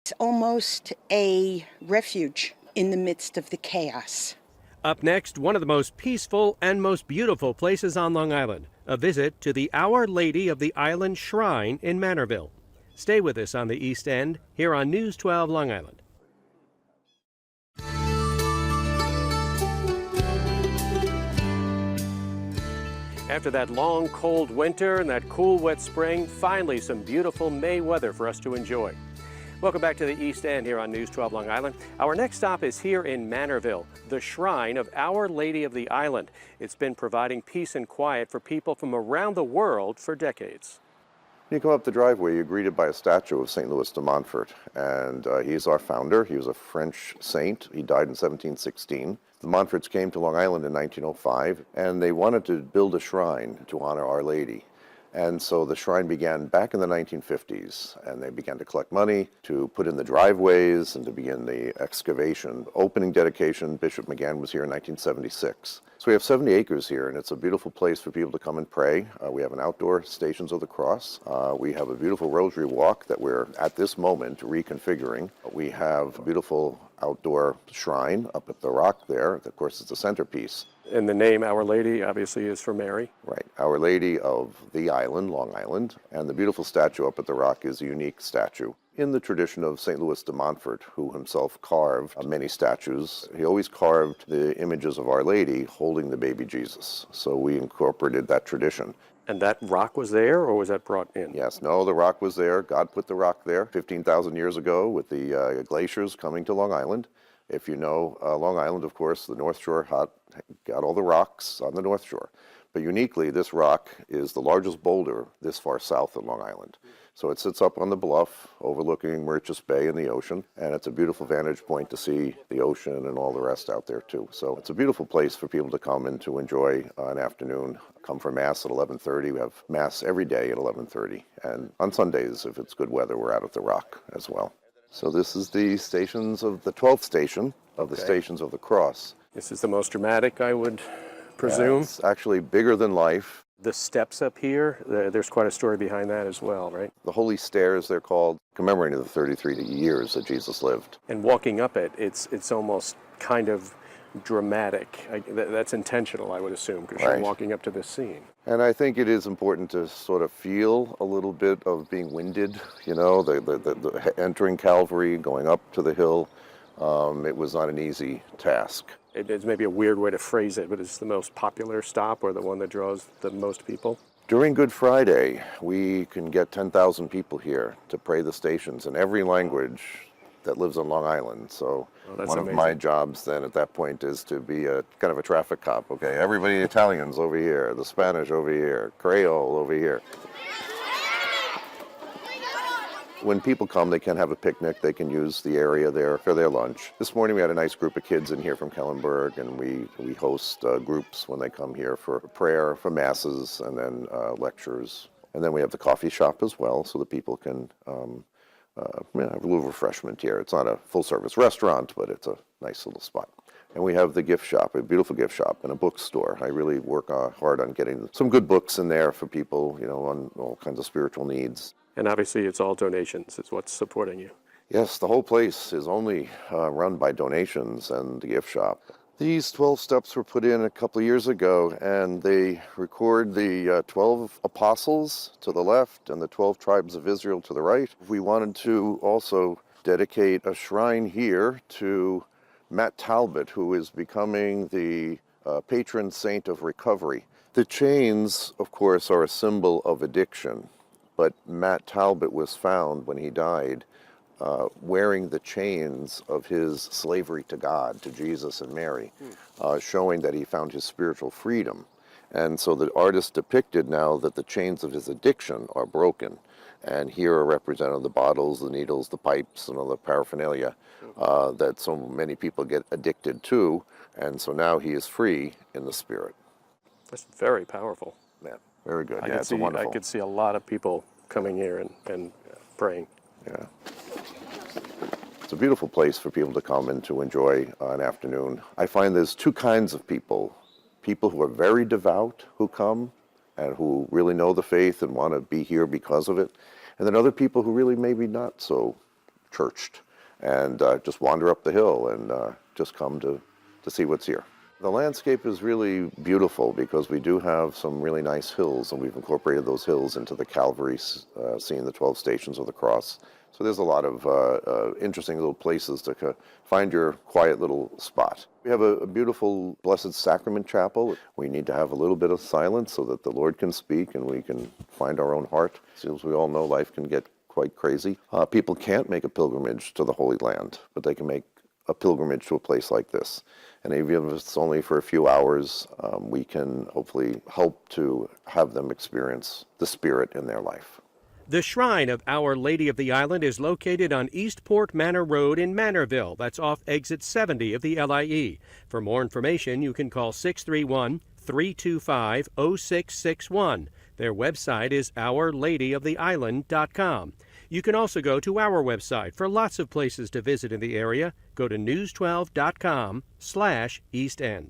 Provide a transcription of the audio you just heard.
It's almost a refuge in the midst of the chaos. Up next, one of the most peaceful and most beautiful places on Long Island, a visit to the Our Lady of the Island Shrine in Manorville. Stay with us on the East End, here on News 12 Long Island. After that long, cold winter and that cool, wet spring, finally some beautiful May weather for us to enjoy. Welcome back to the East End here on News 12 Long Island. Our next stop is here in Manorville, the shrine of Our Lady of the Island. It's been providing peace and quiet for people from around the world for decades. You come up the driveway, you're greeted by a statue of St. Louis de Montfort, and he's our founder. He was a French saint. He died in 1716. The Montforts came to Long Island in 1905, and they wanted to build a shrine to honor Our Lady. And so the shrine began back in the 1950s, and they began to collect money to put in the driveways and to begin the excavation. Opening dedication, Bishop McGann was here in 1976. So we have 70 acres here, and it's a beautiful place for people to come and pray. We have an outdoor Stations of the Cross. We have a beautiful rosary walk that we're, at this moment, reconfiguring. We have a beautiful outdoor shrine up at the rock there. Of course, it's the centerpiece. And the name Our Lady obviously is for Mary. Right. Our Lady of the Island, Long Island. And the beautiful statue up at the rock is a unique statue in the tradition of St. Louis de Montfort, who himself carved many statues. He always carved the images of Our Lady holding the baby Jesus. So we incorporated that tradition. And that rock was there, or was that brought in? Yes, no, the rock was there. God put the rock there 15,000 years ago with the glaciers coming to Long Island. If you know Long Island, of course, the North Shore got all the rocks on the North Shore. But uniquely, this rock is the largest boulder this far south of Long Island. So it sits up on the bluff overlooking Mauritius Bay and the ocean, and it's a beautiful vantage point to see the ocean and all the rest out there too. So it's a beautiful place for people to come and to enjoy an afternoon. Come for Mass at 11:30. We have Mass every day at 11:30. And on Sundays, if it's good weather, we're out at the rock as well. So this is the stations of the 12th station of the Stations of the Cross. This is the most dramatic, I would presume. Yeah, it's actually bigger than life. The steps up here, there's quite a story behind that as well, right? The Holy Stairs, they're called, commemorating the 33 years that Jesus lived. And walking up it, it's almost kind of dramatic. That's intentional, I would assume, because you're walking up to this scene. And I think it is important to sort of feel a little bit of being winded, you know, the entering Calvary, going up to the hill. It was not an easy task. It's maybe a weird way to phrase it, but it's the most popular stop or the one that draws the most people? During Good Friday, we can get 10,000 people here to pray the stations in every language that lives on Long Island. So one of my jobs then at that point is to be a kind of a traffic cop. Okay, everybody, Italians over here, the Spanish over here, Creole over here. When people come, they can have a picnic. They can use the area there for their lunch. This morning we had a nice group of kids in here from Kellenberg, and we host groups when they come here for prayer, for masses, and then lectures. And then we have the coffee shop as well, so that people can have a little refreshment here. It's not a full-service restaurant, but it's a nice little spot. And we have the gift shop, a beautiful gift shop, and a bookstore. I really work hard on getting some good books in there for people, you know, on all kinds of spiritual needs. And obviously it's all donations. It's what's supporting you. Yes, the whole place is only run by donations and the gift shop. These 12 steps were put in a couple of years ago, and they record the 12 apostles to the left and the 12 tribes of Israel to the right. We wanted to also dedicate a shrine here to Matt Talbot, who is becoming the patron saint of recovery. The chains, of course, are a symbol of addiction. But Matt Talbot was found when he died wearing the chains of his slavery to God, to Jesus and Mary, showing that he found his spiritual freedom. And so the artist depicted now that the chains of his addiction are broken. And here are represented the bottles, the needles, the pipes, and all the paraphernalia that so many people get addicted to. And so now he is free in the spirit. That's very powerful. Yeah, very good. I could see a lot of people coming here and praying. Yeah. It's a beautiful place for people to come and to enjoy an afternoon. I find there's two kinds of people. People who are very devout who come and who really know the faith and want to be here because of it. And then other people who really maybe not so churched, and just wander up the hill and just come to see what's here. The landscape is really beautiful because we do have some really nice hills, and we've incorporated those hills into the Calvary, seeing the 12 stations of the cross. So there's a lot of interesting little places to find your quiet little spot. We have a beautiful Blessed Sacrament Chapel. We need to have a little bit of silence so that the Lord can speak and we can find our own heart. As we all know, life can get quite crazy. People can't make a pilgrimage to the Holy Land, but they can make a pilgrimage to a place like this. And even if it's only for a few hours, we can hopefully help to have them experience the Spirit in their life. The Shrine of Our Lady of the Island is located on Eastport Manor Road in Manorville. That's off exit 70 of the LIE. For more information, you can call 631-325-0661. Their website is OurLadyOfTheIsland.com. You can also go to our website for lots of places to visit in the area. Go to news12.com/East End.